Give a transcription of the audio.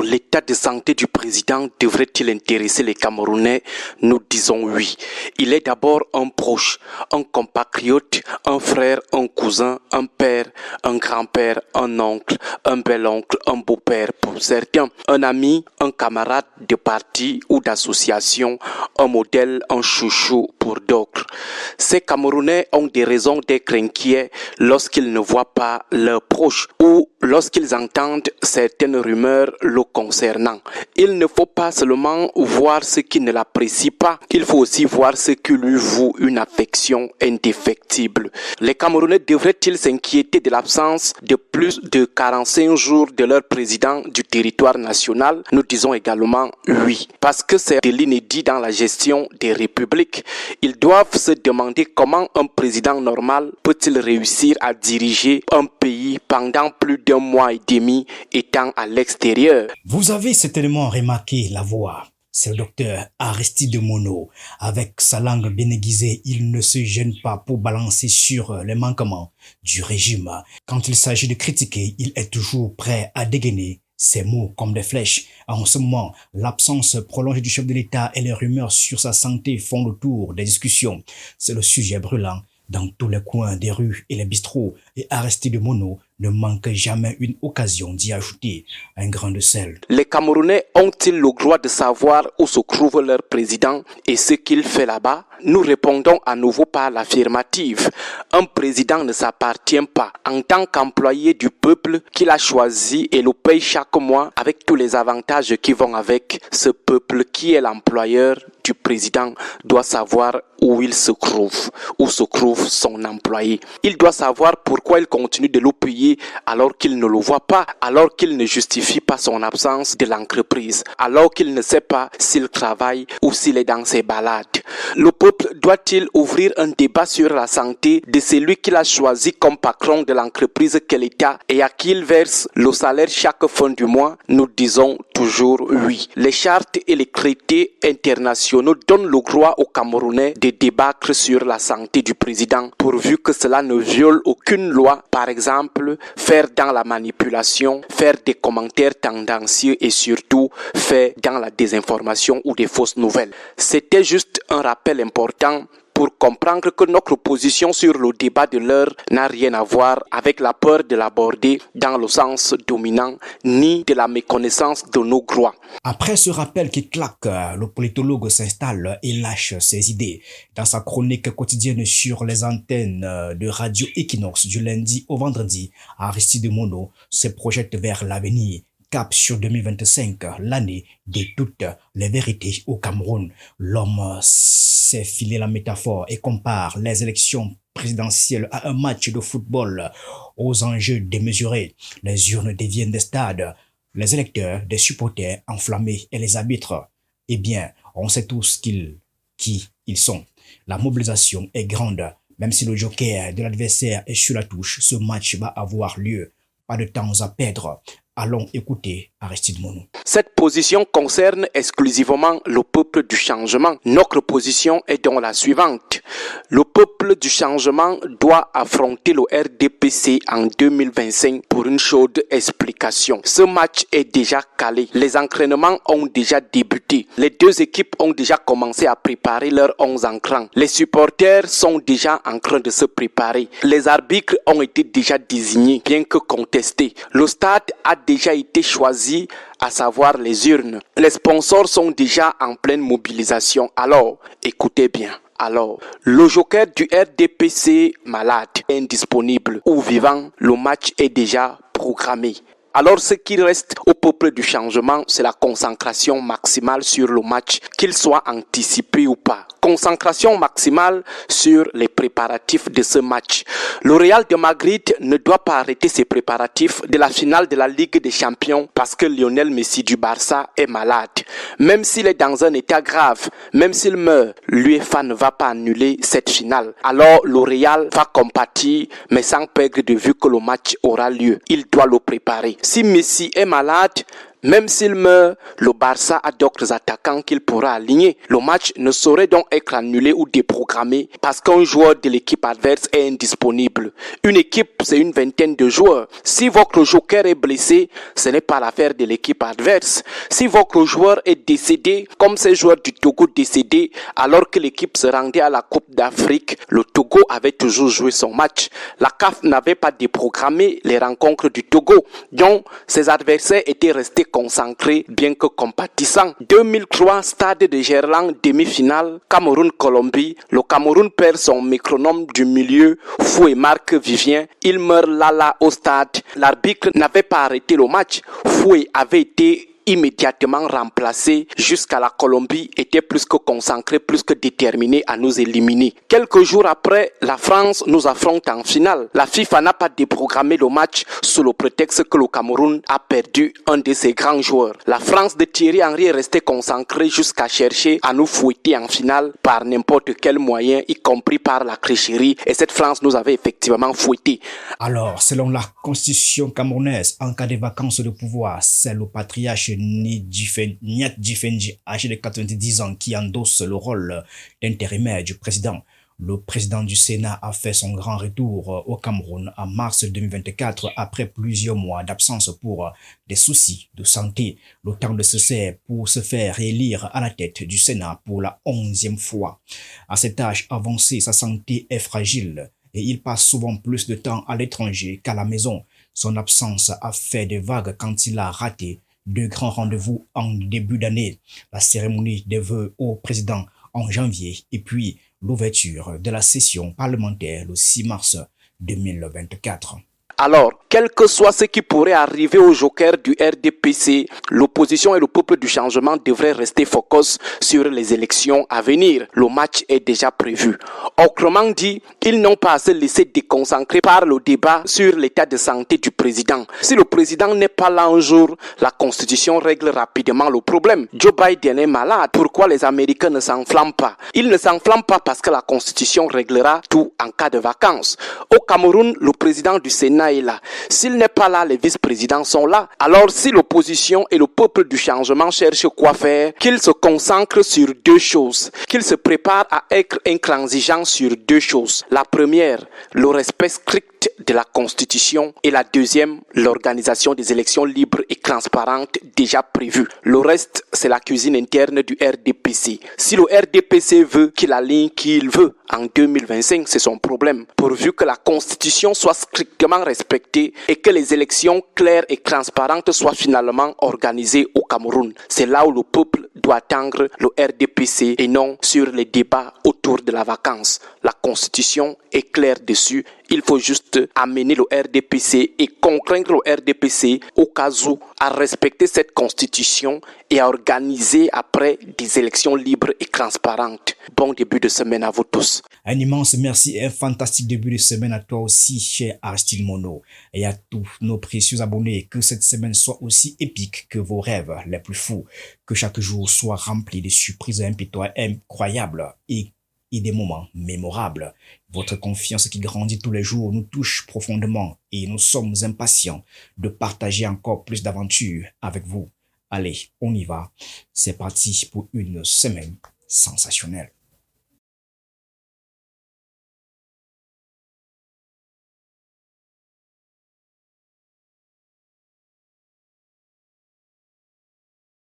l'état de santé du président devrait-il intéresser les Camerounais? Nous disons oui. Il est d'abord un proche, un compatriote, un frère, un cousin, un père, un grand-père, un oncle, un bel-oncle, un beau-père pour certains, un ami, un camarade de parti ou d'association, un modèle, un chouchou pour d'autres. Ces Camerounais ont des raisons d'être inquiets lorsqu'ils ne voient pas leurs proches ou lorsqu'ils entendent certaines rumeurs le concernant. Il ne faut pas seulement voir ce qui ne l'apprécie pas, il faut aussi voir ce qui lui voue une affection indéfectible. Les Camerounais devraient-ils s'inquiéter de l'absence de plus de 45 jours de leur président du territoire national? Nous disons également oui, parce que c'est de l'inédit dans la gestion des républiques. Ils doivent se demander comment un président normal peut-il réussir à diriger un pays pendant plus d'1 mois et demi étant à l'extérieur. Vous avez certainement remarqué la voix. C'est le docteur Aristide Mono. Avec sa langue bien aiguisée, il ne se gêne pas pour balancer sur les manquements du régime. Quand il s'agit de critiquer, il est toujours prêt à dégainer ses mots comme des flèches. En ce moment, l'absence prolongée du chef de l'État et les rumeurs sur sa santé font le tour des discussions. C'est le sujet brûlant dans tous les coins des rues et les bistrots. Et Aristide Mono ne manque jamais une occasion d'y ajouter un grain de sel. Les Camerounais ont-ils le droit de savoir où se trouve leur président et ce qu'il fait là-bas? Nous répondons à nouveau par l'affirmative. Un président ne s'appartient pas. En tant qu'employé du peuple qu'il a choisi et le paye chaque mois avec tous les avantages qui vont avec, ce peuple qui est l'employeur du président doit savoir où il se trouve, où se trouve son employé. Il doit savoir pourquoi il continue de le payer alors qu'il ne le voit pas, alors qu'il ne justifie pas son absence de l'entreprise, alors qu'il ne sait pas s'il travaille ou s'il est dans ses balades. Le peuple doit-il ouvrir un débat sur la santé de celui qu'il a choisi comme patron de l'entreprise qu'est l'État et à qui il verse le salaire chaque fin du mois? Nous disons toujours oui. Les chartes et les traités internationaux donnent le droit aux Camerounais de débattre sur la santé du président pourvu que cela ne viole aucune loi. Par exemple, faire dans la manipulation, faire des commentaires tendancieux et surtout faire dans la désinformation ou des fausses nouvelles. C'était juste un rappel important pour comprendre que notre position sur le débat de l'heure n'a rien à voir avec la peur de l'aborder dans le sens dominant, ni de la méconnaissance de nos droits. Après ce rappel qui claque, le politologue s'installe et lâche ses idées. Dans sa chronique quotidienne sur les antennes de Radio Equinox du lundi au vendredi, Aristide Mono se projette vers l'avenir. Cap sur 2025, l'année de toutes les vérités au Cameroun. L'homme s'est filé la métaphore et compare les élections présidentielles à un match de football aux enjeux démesurés. Les urnes deviennent des stades, les électeurs des supporters enflammés et les arbitres. Eh bien, on sait tous qui ils sont. La mobilisation est grande. Même si le joker de l'adversaire est sur la touche, ce match va avoir lieu. Pas de temps à perdre. Allons écouter Aristide Mono. Cette position concerne exclusivement le peuple du changement. Notre position est donc la suivante. Le peuple du changement doit affronter le RDPC en 2025 pour une chaude explication. Ce match est déjà calé. Les entraînements ont déjà débuté. Les deux équipes ont déjà commencé à préparer leurs 11 entrants. Les supporters sont déjà en train de se préparer. Les arbitres ont été déjà désignés, bien que contestés. Le stade a déjà été choisi, à savoir les urnes. Les sponsors sont déjà en pleine mobilisation. Alors, écoutez bien. Alors, le joker du RDPC malade, indisponible ou vivant, le match est déjà programmé. Alors, ce qui reste au peuple du changement, c'est la concentration maximale sur le match, qu'il soit anticipé ou pas. Concentration maximale sur les préparatifs de ce match. Le Real de Madrid ne doit pas arrêter ses préparatifs de la finale de la Ligue des Champions parce que Lionel Messi du Barça est malade. Même s'il est dans un état grave, même s'il meurt, l'UEFA ne va pas annuler cette finale. Alors le Real va compatir, mais sans perdre de vue que le match aura lieu. Il doit le préparer. Si Messi est malade, Même s'il meurt, le Barça a d'autres attaquants qu'il pourra aligner. Le match ne saurait donc être annulé ou déprogrammé parce qu'un joueur de l'équipe adverse est indisponible. Une équipe, c'est une vingtaine de joueurs. Si votre joker est blessé, ce n'est pas l'affaire de l'équipe adverse. Si votre joueur est décédé, comme ces joueurs du Togo décédés, alors que l'équipe se rendait à la Coupe d'Afrique, le Togo avait toujours joué son match. La CAF n'avait pas déprogrammé les rencontres du Togo, donc ses adversaires étaient restés concentrés, bien que compatissants. 2003, stade de Gerland, demi-finale, Cameroun-Colombie. Le Cameroun perd son métronome du milieu, Foué marque Vivien. Il meurt là au stade. L'arbitre n'avait pas arrêté le match. Foué avait été immédiatement remplacé. Jusqu'à la Colombie était plus que concentré, plus que déterminé à nous éliminer. Quelques jours après, la France nous affronte en finale. La FIFA n'a pas déprogrammé le match sous le prétexte que le Cameroun a perdu un de ses grands joueurs. La France de Thierry Henry est restée concentrée jusqu'à chercher à nous fouetter en finale par n'importe quel moyen, y compris par la tricherie. Et cette France nous avait effectivement fouettés. Alors, selon la constitution camerounaise, en cas de vacances de pouvoir, c'est le patriarche Nyat Djifendi, âgé de 90 ans, qui endosse le rôle d'intérimaire du président. Le président du Sénat a fait son grand retour au Cameroun en mars 2024 après plusieurs mois d'absence pour des soucis de santé. Le temps de se faire pour se faire réélire à la tête du Sénat pour la 11e fois. À cet âge avancé, sa santé est fragile et il passe souvent plus de temps à l'étranger qu'à la maison. Son absence a fait des vagues quand il a raté 2 grands rendez-vous en début d'année, la cérémonie des vœux au président en janvier et puis l'ouverture de la session parlementaire le 6 mars 2024. Alors, quel que soit ce qui pourrait arriver au joker du RDPC, l'opposition et le peuple du changement devraient rester focus sur les élections à venir. Le match est déjà prévu. Autrement dit, ils n'ont pas à se laisser déconcentrer par le débat sur l'état de santé du président. Si le président n'est pas là un jour, la Constitution règle rapidement le problème. Joe Biden est malade. Pourquoi les Américains ne s'enflamment pas? Ils ne s'enflamment pas parce que la Constitution réglera tout en cas de vacances. Au Cameroun, le président du Sénat est là. S'il n'est pas là, les vice-présidents sont là. Alors si l'opposition et le peuple du changement cherchent quoi faire, qu'ils se concentrent sur 2 choses. Qu'ils se préparent à être intransigeants sur 2 choses. La première, le respect strict de la Constitution et la deuxième, l'organisation des élections libres et transparentes déjà prévues. Le reste, c'est la cuisine interne du RDPC. Si le RDPC veut qu'il aligne qui il veut en 2025, c'est son problème. Pourvu que la Constitution soit strictement respectée et que les élections claires et transparentes soient finalement organisées au Cameroun. C'est là où le peuple doit attendre le RDPC et non sur les débats autour de la vacance. La Constitution est claire dessus. Il faut juste amener le RDPC et contraindre le RDPC au cas où à respecter cette constitution et à organiser après des élections libres et transparentes. Bon début de semaine à vous tous. Un immense merci et un fantastique début de semaine à toi aussi, cher Aristide Mono, et à tous nos précieux abonnés. Que cette semaine soit aussi épique que vos rêves les plus fous. Que chaque jour soit rempli de surprises incroyables et des moments mémorables. Votre confiance qui grandit tous les jours nous touche profondément et nous sommes impatients de partager encore plus d'aventures avec vous. Allez, on y va. C'est parti pour une semaine sensationnelle.